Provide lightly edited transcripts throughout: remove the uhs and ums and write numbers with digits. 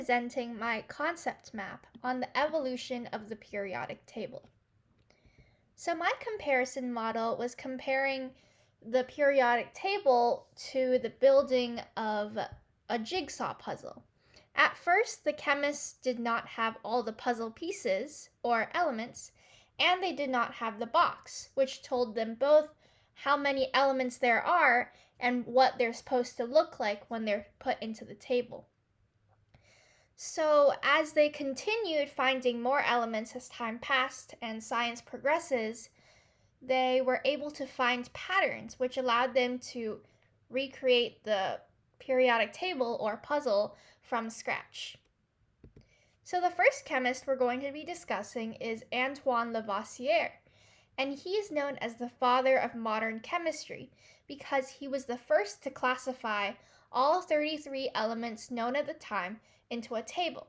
Presenting my concept map on the evolution of the periodic table. So my comparison model was comparing the periodic table to the building of a jigsaw puzzle. At first, the chemists did not have all the puzzle pieces or elements, and they did not have the box, which told them both how many elements there are and what they're supposed to look like when they're put into the table. So, as they continued finding more elements as time passed and science progresses, they were able to find patterns which allowed them to recreate the periodic table or puzzle from scratch. So, the first chemist we're going to be discussing is Antoine Lavoisier, and he is known as the father of modern chemistry because he was the first to classify all 33 elements known at the time into a table.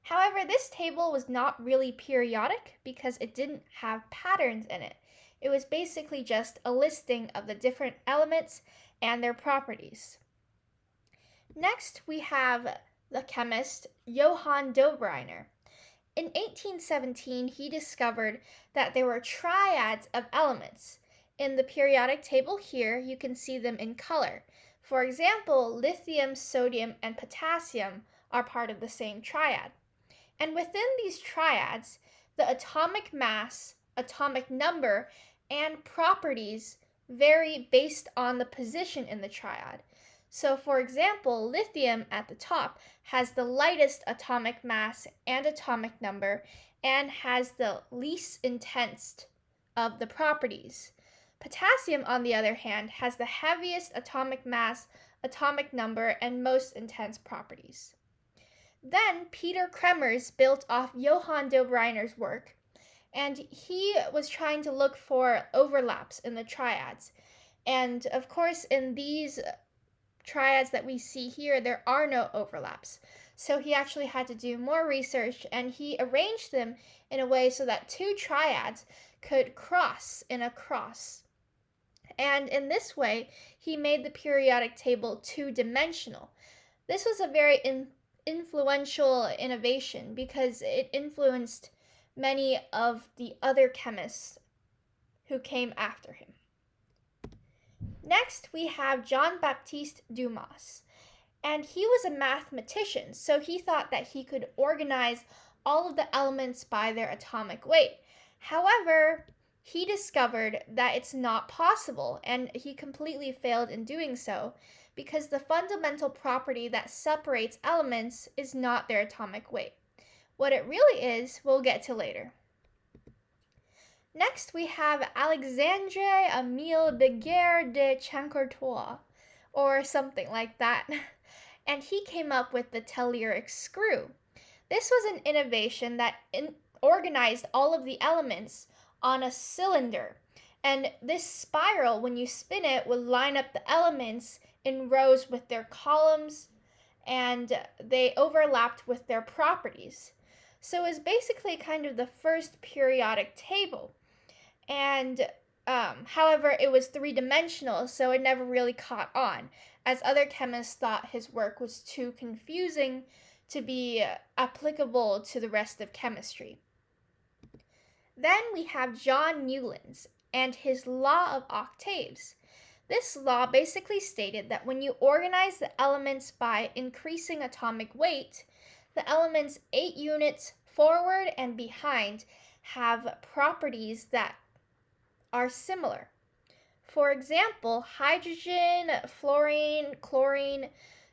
However, this table was not really periodic because it didn't have patterns in it. It was basically just a listing of the different elements and their properties. Next, we have the chemist Johann Dobereiner. In 1817, he discovered that there were triads of elements. In the periodic table here, you can see them in color. For example, lithium, sodium, and potassium are part of the same triad. And within these triads, the atomic mass, atomic number, and properties vary based on the position in the triad. So, for example, lithium at the top has the lightest atomic mass and atomic number and has the least intense of the properties. Potassium, on the other hand, has the heaviest atomic mass, atomic number, and most intense properties. Then Peter Kremers built off Johann Dobereiner's work, and he was trying to look for overlaps in the triads. And of course, in these triads that we see here, there are no overlaps. So he actually had to do more research, and he arranged them in a way so that two triads could cross in a cross. And in this way, he made the periodic table two-dimensional. This was a very influential innovation because it influenced many of the other chemists who came after him. Next, we have Jean-Baptiste Dumas, and he was a mathematician, so he thought that he could organize all of the elements by their atomic weight. However, he discovered that it's not possible, and he completely failed in doing so because the fundamental property that separates elements is not their atomic weight. What it really is, we'll get to later. Next, we have Alexandre Émile Daguerre de Chancourtois, or something like that, and he came up with the telluric screw. This was an innovation that organized all of the elements on a cylinder, and this spiral, when you spin it, would line up the elements in rows with their columns, and they overlapped with their properties. So it was basically kind of the first periodic table. And however, it was three-dimensional, so it never really caught on, as other chemists thought his work was too confusing to be applicable to the rest of chemistry. Then we have John Newlands and his law of octaves. This law basically stated that when you organize the elements by increasing atomic weight, the elements 8 units forward and behind have properties that are similar. For example, hydrogen, fluorine, chlorine,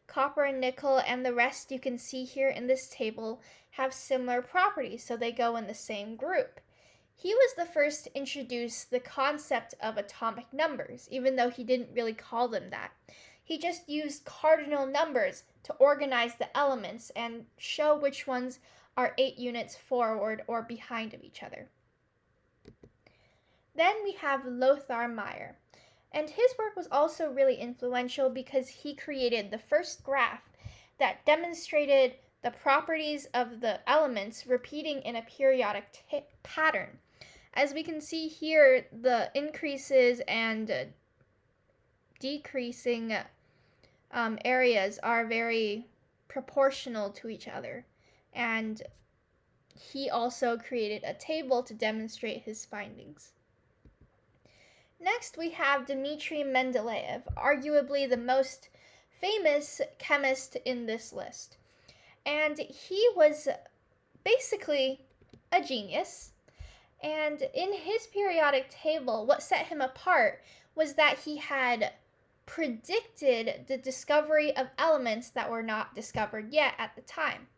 copper, and nickel, and the rest you can see here in this table have similar properties, so they go in the same group. He was the first to introduce the concept of atomic numbers, even though he didn't really call them that. He just used cardinal numbers to organize the elements and show which ones are 8 units forward or behind of each other. Then we have Lothar Meyer, and his work was also really influential because he created the first graph that demonstrated the properties of the elements repeating in a periodic pattern. As we can see here, the increases and decreasing areas are very proportional to each other. And he also created a table to demonstrate his findings. Next, we have Dmitry Mendeleev, arguably the most famous chemist in this list. And he was basically a genius. And in his periodic table, what set him apart was that he had predicted the discovery of elements that were not discovered yet at the time.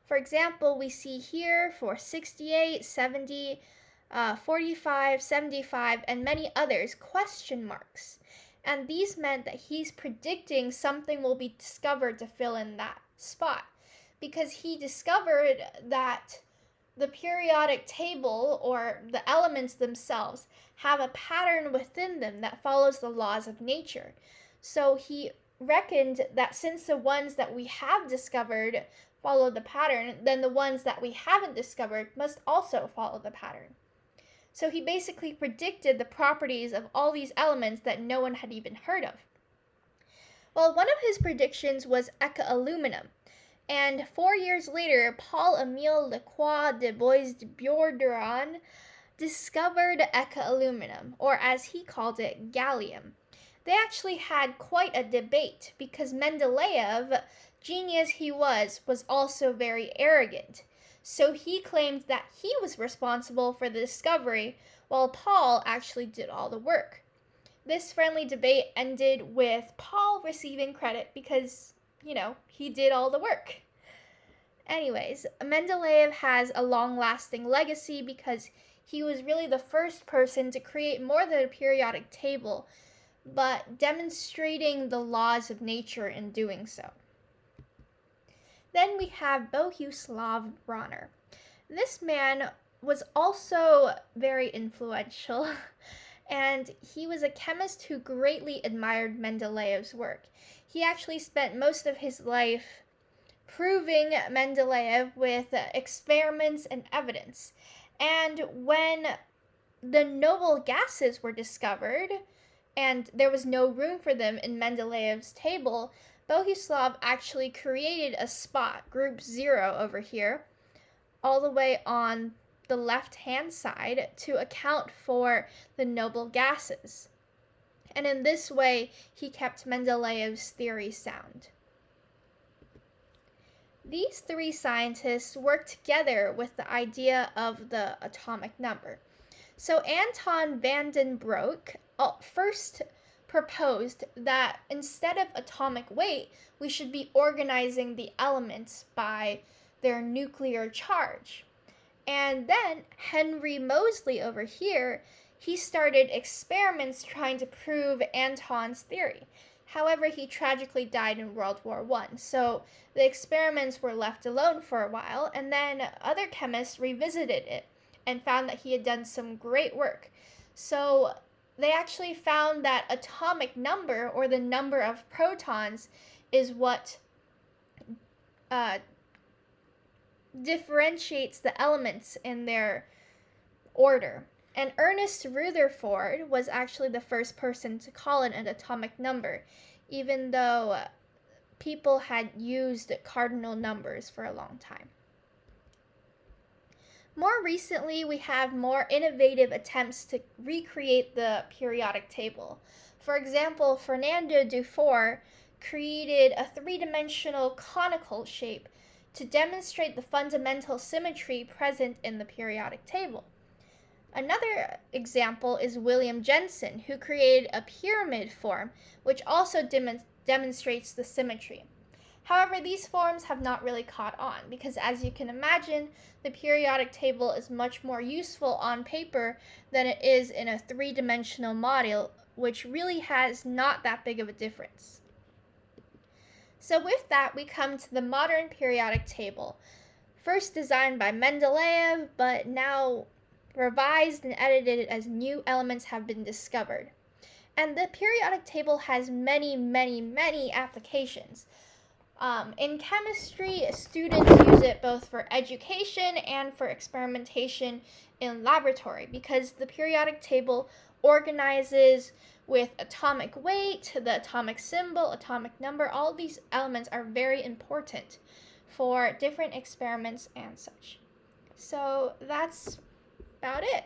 For example, we see here for 68, 70, 45, 75, and many others, question marks. And these meant that he's predicting something will be discovered to fill in that spot, because he discovered that the periodic table, or the elements themselves, have a pattern within them that follows the laws of nature. So he reckoned that since the ones that we have discovered follow the pattern, then the ones that we haven't discovered must also follow the pattern. So he basically predicted the properties of all these elements that no one had even heard of. Well, one of his predictions was eka-aluminum. And 4 years later, Paul-Émile Lacroix de Bois-de-Bordeuron discovered eka-aluminum, or as he called it, gallium. They actually had quite a debate because Mendeleev, genius he was also very arrogant. So he claimed that he was responsible for the discovery, while Paul actually did all the work. This friendly debate ended with Paul receiving credit because, he did all the work. Anyways, Mendeleev has a long-lasting legacy because he was really the first person to create more than a periodic table, but demonstrating the laws of nature in doing so. Then we have Bohuslav Bronner. This man was also very influential, and he was a chemist who greatly admired Mendeleev's work. He actually spent most of his life proving Mendeleev with experiments and evidence. And when the noble gases were discovered, and there was no room for them in Mendeleev's table, Bohuslav actually created a spot, group 0 over here, all the way on the left-hand side to account for the noble gases. And in this way, he kept Mendeleev's theory sound. These three scientists worked together with the idea of the atomic number. So Anton van den Broek first proposed that instead of atomic weight, we should be organizing the elements by their nuclear charge. And then Henry Moseley over here, he started experiments trying to prove Anton's theory. However, he tragically died in World War I, so the experiments were left alone for a while, and then other chemists revisited it and found that he had done some great work. So they actually found that atomic number, or the number of protons, is what differentiates the elements in their order. And Ernest Rutherford was actually the first person to call it an atomic number, even though people had used cardinal numbers for a long time. More recently, we have more innovative attempts to recreate the periodic table. For example, Fernando Dufour created a three-dimensional conical shape to demonstrate the fundamental symmetry present in the periodic table. Another example is William Jensen, who created a pyramid form, which also demonstrates the symmetry. However, these forms have not really caught on, because as you can imagine, the periodic table is much more useful on paper than it is in a three-dimensional model, which really has not that big of a difference. So with that, we come to the modern periodic table, first designed by Mendeleev, but now revised and edited as new elements have been discovered. And the periodic table has many, many, many applications. In chemistry, students use it both for education and for experimentation in laboratory, because the periodic table organizes with atomic weight, the atomic symbol, atomic number. All these elements are very important for different experiments and such. So that's about it.